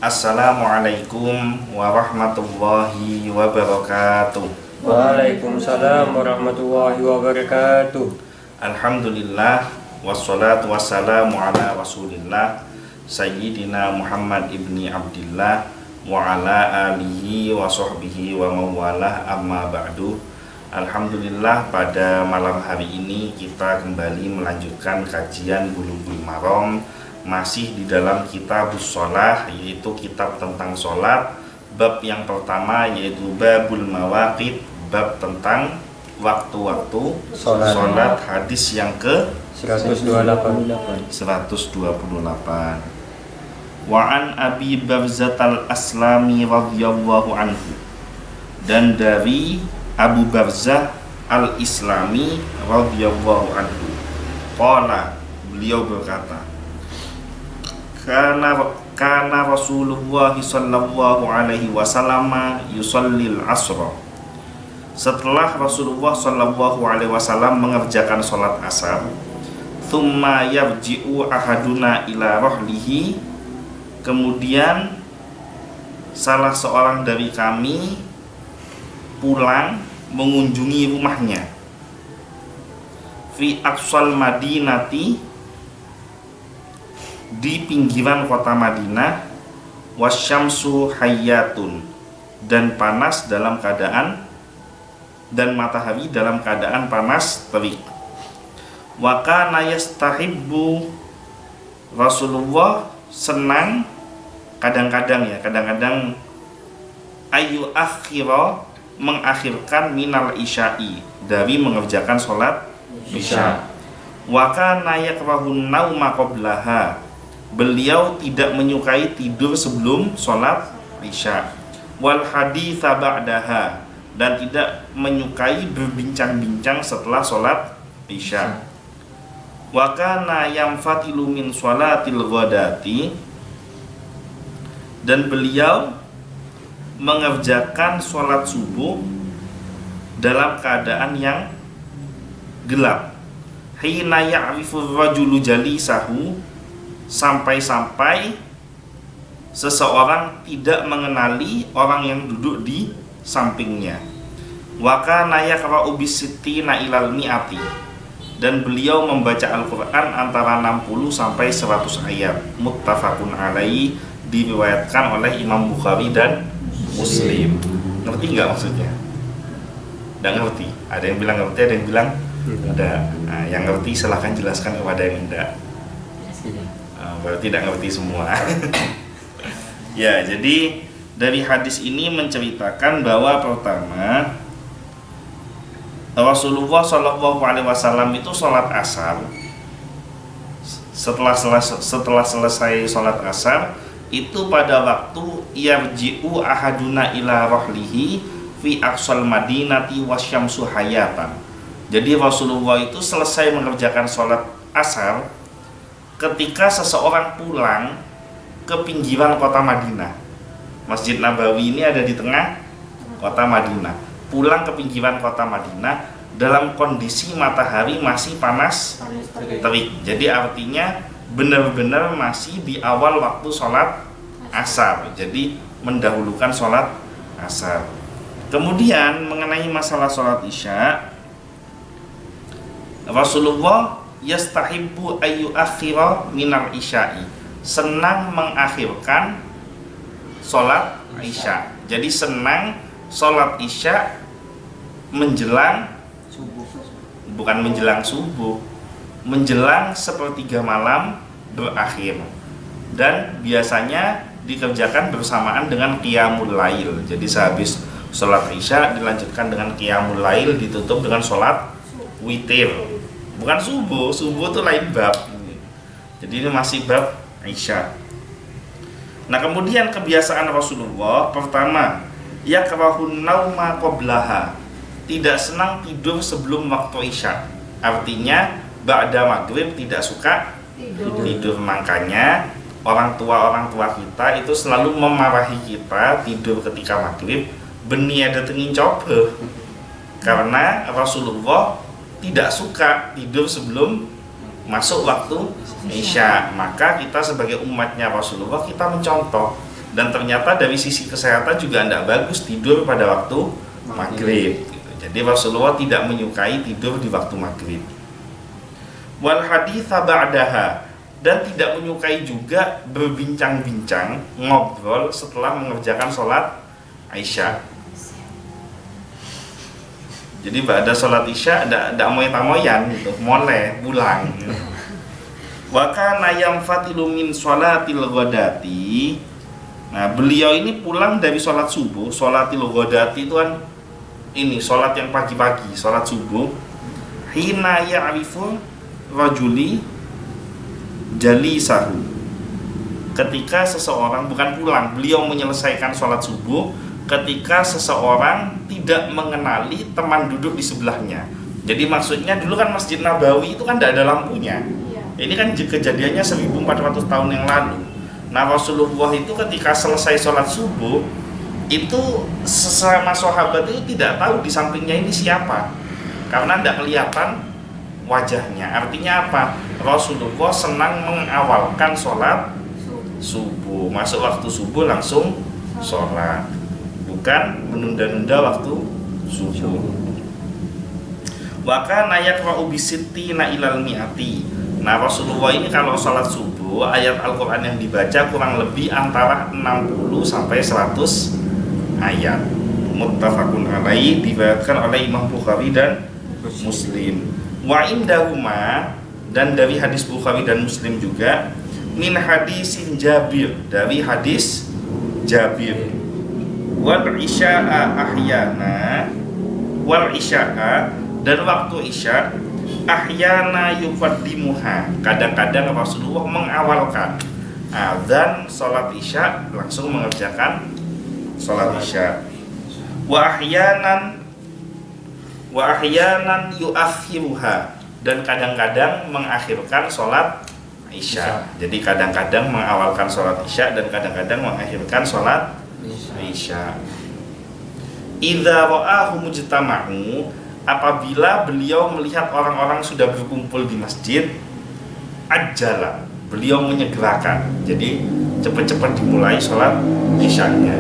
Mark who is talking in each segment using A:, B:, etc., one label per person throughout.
A: Assalamualaikum warahmatullahi wabarakatuh.
B: Waalaikumsalam warahmatullahi wabarakatuh.
A: Alhamdulillah wassalatu wassalamu ala rasulillah Sayyidina Muhammad ibni Abdillah wa ala alihi wa sahbihi wa mawalah, amma ba'du. Alhamdulillah, pada malam hari ini kita kembali melanjutkan kajian Bulughul Maram, masih di dalam Kitabus Shalah, yaitu kitab tentang sholat. Bab yang pertama yaitu Babul Mawaqit, bab tentang waktu-waktu sholat, hadis yang ke
B: 128.
A: Wa an Abi Barzah al-Aslami radhiyallahu anhu, dan dari Abu Barzah al-Islami radhiyallahu anhu, qala, beliau berkata, Kana Rasulullah sallallahu alaihi wasallam yusallil asra. Setelah Rasulullah sallallahu alaihi wasallam mengerjakan sholat asar, thumma yarji'u ahaduna ila rahlihi, kemudian salah seorang dari kami pulang mengunjungi rumahnya, fi aqsal madinati, di pinggiran kota Madinah, wasyamsu hayyatun, dan panas dalam keadaan, dan matahari dalam keadaan panas terik. Wa kana yastahibbu, Rasulullah senang kadang-kadang ayu akhira, mengakhirkan minal isya'i, dari mengerjakan sholat isya. Wa kana yakrahun nauma qablaha, beliau tidak menyukai tidur sebelum sholat isya. Wal haditha ba'daha, dan tidak menyukai berbincang-bincang setelah sholat isya. Wa kana yanfatilu min sholatil ghadati, dan beliau mengerjakan sholat subuh dalam keadaan yang gelap. Hina ya'rifu rajulu jalisahu, sampai-sampai seseorang tidak mengenali orang yang duduk di sampingnya. Wa kana yaqra'u bisittina ilal mi'ati, dan beliau membaca Al-Quran antara 60 sampai 100 ayat. Muttafaqun alaihi, diriwayatkan oleh Imam Bukhari dan Muslim. Ngerti nggak maksudnya? Nggak ngerti. Ada yang bilang ngerti, ada yang bilang enggak. Nah, yang ngerti silahkan jelaskan kepada yang enggak. Berarti tidak ngerti semua. Ya, jadi dari hadis ini menceritakan bahwa pertama, Rasulullah SAW itu sholat asar. Setelah selesai sholat asar, itu pada waktu yarji'u ahaduna ila rahlihi fi aqsal madinati wasyamsu hayatan. Jadi Rasulullah itu selesai mengerjakan sholat asar ketika seseorang pulang ke pinggiran kota Madinah. Masjid Nabawi ini ada di tengah kota Madinah. Pulang ke pinggiran kota Madinah dalam kondisi matahari masih panas terik. Jadi artinya benar-benar masih di awal waktu sholat asar. Jadi mendahulukan sholat asar. Kemudian mengenai masalah sholat isya, Rasulullah yastahibbu ayu akhira minal isya'i, senang mengakhirkan sholat isya. Jadi senang sholat isya menjelang subuh, bukan menjelang subuh, menjelang sepertiga malam berakhir. Dan biasanya dikerjakan bersamaan dengan qiyamul lail. Jadi sehabis sholat isya dilanjutkan dengan qiyamul lail, ditutup dengan sholat witir. Bukan subuh, subuh itu lain bab. Jadi ini masih bab isya. Nah, kemudian kebiasaan Rasulullah, pertama, yakrahun nauma qablaha, tidak senang tidur sebelum waktu isya. Artinya ba'da maghrib tidak suka tidur. Makanya orang tua kita itu selalu memarahi kita tidur ketika maghrib, beni ada tengin coba. Karena Rasulullah tidak suka tidur sebelum masuk waktu isya. Maka kita sebagai umatnya Rasulullah, kita mencontoh Dan ternyata dari sisi kesehatan juga tidak bagus tidur pada waktu maghrib gitu. Jadi Rasulullah tidak menyukai tidur di waktu maghrib. Wal haditha ba'daha, dan tidak menyukai juga berbincang-bincang, ngobrol setelah mengerjakan sholat Isya. Jadi pada sholat Isya ada moy-tamoyan gitu, mulai pulang gitu. Wa kana yanfatilu min sholatil ghadati. Nah, beliau ini pulang dari sholat subuh. Sholatil ghadati itu kan ini sholat yang pagi-pagi, sholat subuh. Hina ya'rifu rajuli jalisahu. Ketika seseorang, bukan pulang, beliau menyelesaikan sholat subuh ketika seseorang tidak mengenali teman duduk di sebelahnya. Jadi maksudnya dulu kan Masjid Nabawi itu kan tidak ada lampunya. Ini kan kejadiannya 1400 tahun yang lalu. Nah, Rasulullah itu ketika selesai sholat subuh itu sesama sahabat itu tidak tahu di sampingnya ini siapa, karena tidak kelihatan wajahnya. Artinya apa? Rasulullah senang mengawalkan sholat subuh, masuk waktu subuh langsung sholat, bukan menunda-nunda waktu subuh. Wa kana yaqra'u bisittina ilal mi'ati. Nah, Rasulullah ini kalau sholat subuh, ayat Al-Quran yang dibaca kurang lebih antara 60 sampai 100 ayat. Muttafaqun alaihi, diriwayatkan oleh Imam Bukhari dan Muslim. Wa indahuma, dan dari hadis Bukhari dan Muslim juga, min hadisin Jabir, dari hadis Jabir. Wal isya'a ahyana, wal isya'a, dan waktu isya ahyana yuqaddimuha, kadang-kadang Rasulullah mengawalkan azan sholat isya langsung mengerjakan sholat isya. Wa ahyanan yuakhiruha, dan kadang-kadang mengakhirkan sholat isya. Jadi kadang-kadang mengawalkan sholat isya dan kadang-kadang mengakhirkan sholat isya. Idza ra'ahu mujtama'u, apabila beliau melihat orang-orang sudah berkumpul di masjid, ajala, beliau menyegerakan, jadi cepat-cepat dimulai sholat isyanya.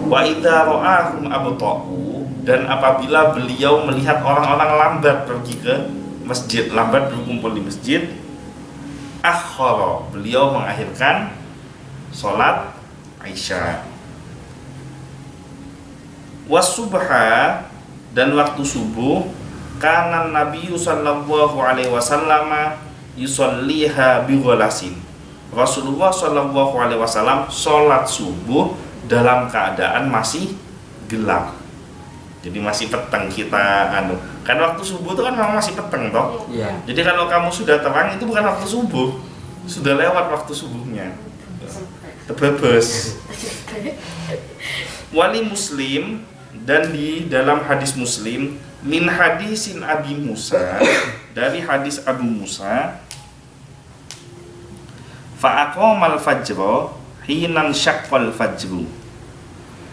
A: Wa idza ra'ahum abta'u, dan apabila beliau melihat orang-orang lambat pergi ke masjid, lambat berkumpul di masjid, akhara, beliau mengakhirkan sholat isya. Wasubha, dan waktu subuh, kana Nabi sallallahu alaihi wasallam yusalliha bi ghalasin. Rasulullah sallallahu alaihi wasallam salat subuh dalam keadaan masih gelap. Jadi masih peteng kita kan waktu subuh itu kan memang masih peteng toh.
B: Iya.
A: Jadi kalau kamu sudah terang itu bukan waktu subuh. Sudah lewat waktu subuhnya. Tebebes. Wali Muslim, dan di dalam hadis Muslim, min hadisin Abi Musa, dari hadis Abu Musa, fa'aqamal fajra hinan syaqqal fajru,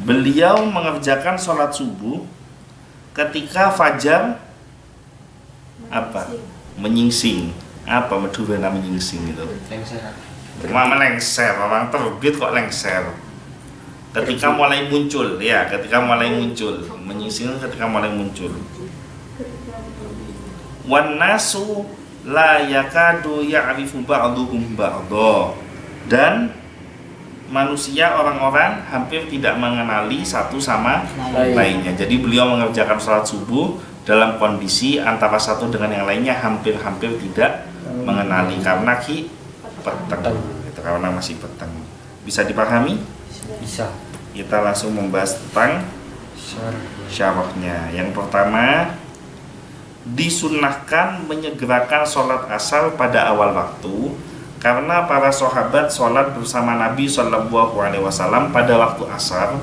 A: beliau mengerjakan sholat subuh ketika fajar apa? Menyingsing. Apa Madura menyingsing itu? Melengser, orang terbit kok lengser. Ketika mulai muncul, ya, ketika mulai muncul, menyingsing ketika mulai muncul. Wan nasu la yakadu ya'rifu ba'duhum ba'dha, dan manusia, orang-orang hampir tidak mengenali satu sama lainnya. Jadi beliau mengerjakan sholat subuh dalam kondisi antara satu dengan yang lainnya hampir-hampir tidak mengenali karena peteng, itu karena masih peteng. Bisa dipahami?
B: Bisa.
A: Kita langsung membahas tentang syarahnya. Yang pertama, disunnahkan menyegerakan sholat asar pada awal waktu karena para sahabat sholat bersama Nabi Shallallahu Alaihi Wasallam pada waktu asar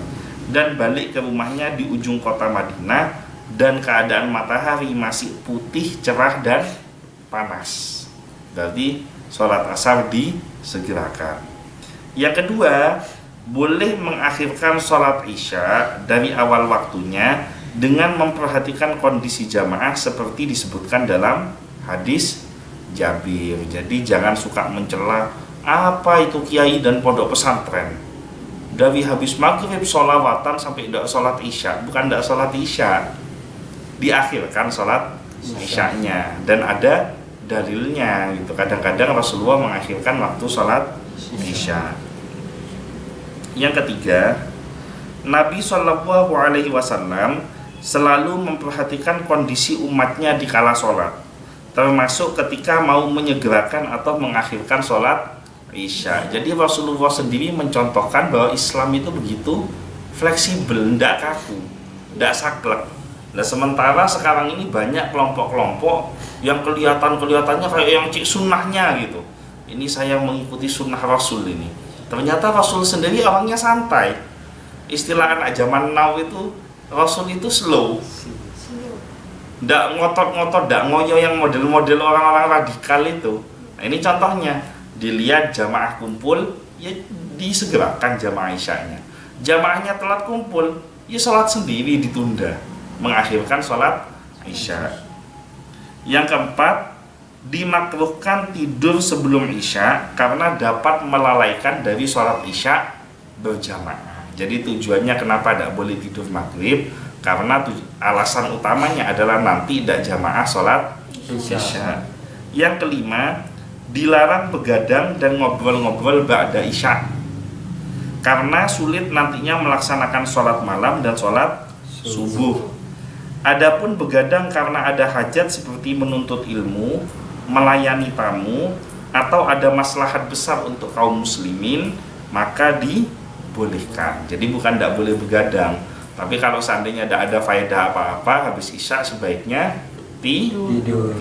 A: dan balik ke rumahnya di ujung kota Madinah dan keadaan matahari masih putih, cerah dan panas. Berarti sholat asar disegerakan. Yang kedua, boleh mengakhirkan sholat isya dari awal waktunya dengan memperhatikan kondisi jamaah seperti disebutkan dalam hadis Jabir. Jadi jangan suka mencela apa itu kiai dan pondok pesantren. dari habis maghrib sholawatan sampai tidak sholat isya, bukan tidak sholat isya, diakhirkan sholat isyanya, dan ada dalilnya gitu. Kadang-kadang Rasulullah mengakhirkan waktu sholat isya. Yang ketiga, Nabi Shallallahu Alaihi Wasallam selalu memperhatikan kondisi umatnya di kala sholat, termasuk ketika mau menyegerakan atau mengakhirkan sholat isya. Jadi Rasulullah sendiri mencontohkan bahwa Islam itu begitu fleksibel, tidak kaku, tidak saklek. Nah, sementara sekarang ini banyak kelompok-kelompok yang kelihatannya kayak yang cik sunnahnya gitu. Ini saya mengikuti sunnah Rasul ini. Ternyata Rasul sendiri orangnya santai. Istilah anak zaman now itu, Rasul itu slow. Tidak ngotot-ngotot, tidak ngoyo yang model-model orang-orang radikal itu. Nah, ini contohnya. Dilihat jamaah kumpul, ya disegerakan jamaah isyanya. Jamaahnya telat kumpul, ya sholat sendiri ditunda, mengakhirkan sholat isya. Yang keempat, dimakruhkan tidur sebelum isya karena dapat melalaikan dari sholat isya berjamaah. Jadi tujuannya kenapa tidak boleh tidur maghrib, karena alasan utamanya adalah nanti tidak jamaah sholat isya. Yang kelima, dilarang begadang dan ngobrol-ngobrol ba'da isya karena sulit nantinya melaksanakan sholat malam dan sholat subuh. Adapun begadang karena ada hajat seperti menuntut ilmu, melayani tamu, atau ada maslahat besar untuk kaum muslimin, maka dibolehkan. Jadi bukan tidak boleh begadang, tapi kalau seandainya tidak ada faedah apa-apa habis isya sebaiknya tidur.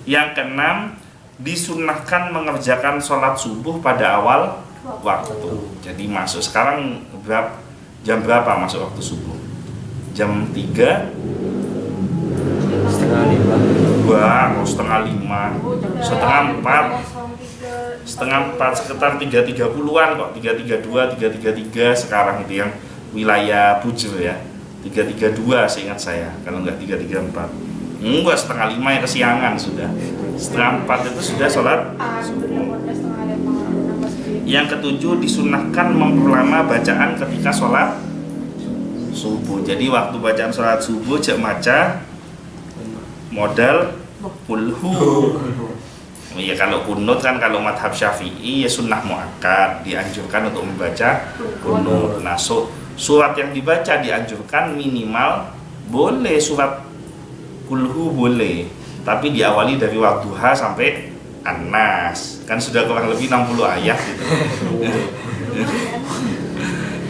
A: Yang keenam, disunnahkan mengerjakan sholat subuh pada awal waktu. Jadi masuk sekarang jam berapa masuk waktu subuh? Jam 3?
B: Setengah 5.
A: Setengah 5, setengah 4, sekitar 3.30-an kok, 3.32, 3.33 sekarang itu yang wilayah Bujur ya, 3.32 seingat saya, kalau enggak 3.34. Enggak, setengah 5 ya kesiangan sudah. Setengah 4 itu sudah sholat subuh. Yang ketujuh, disunahkan memperlama bacaan ketika sholat subuh. Jadi waktu bacaan sholat subuh cek maca modal kulhu. Ya kalau kunut kan, kalau madhab syafi'i ya sunnah muakkad, dianjurkan untuk membaca kunut. Nah, surat yang dibaca dianjurkan minimal boleh surat kulhu boleh, tapi diawali dari wadduha sampai An-Nas, kan sudah kurang lebih 60 ayat gitu.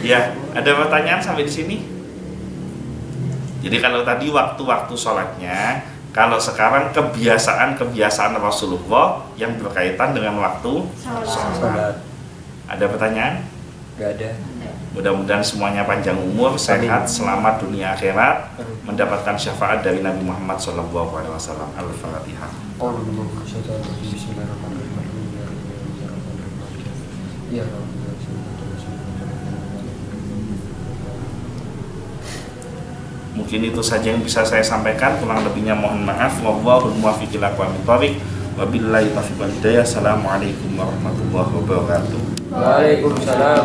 A: Ya, ada pertanyaan sampai di sini? Jadi kalau tadi waktu-waktu sholatnya, kalau sekarang kebiasaan Rasulullah yang berkaitan dengan waktu sholat. Ada pertanyaan?
B: Gak ada.
A: Mudah-mudahan semuanya panjang umur, sehat, selamat dunia akhirat, mendapatkan syafaat dari Nabi Muhammad SAW. Al-Fatihah. Mungkin itu saja yang bisa saya sampaikan, kurang lebihnya mohon maaf. Wallahul muwaffiq ila aqwamit thoriq. Wabillahi taufiq wal hidayah. Assalamualaikum warahmatullahi wabarakatuh.
B: Waalaikumsalam.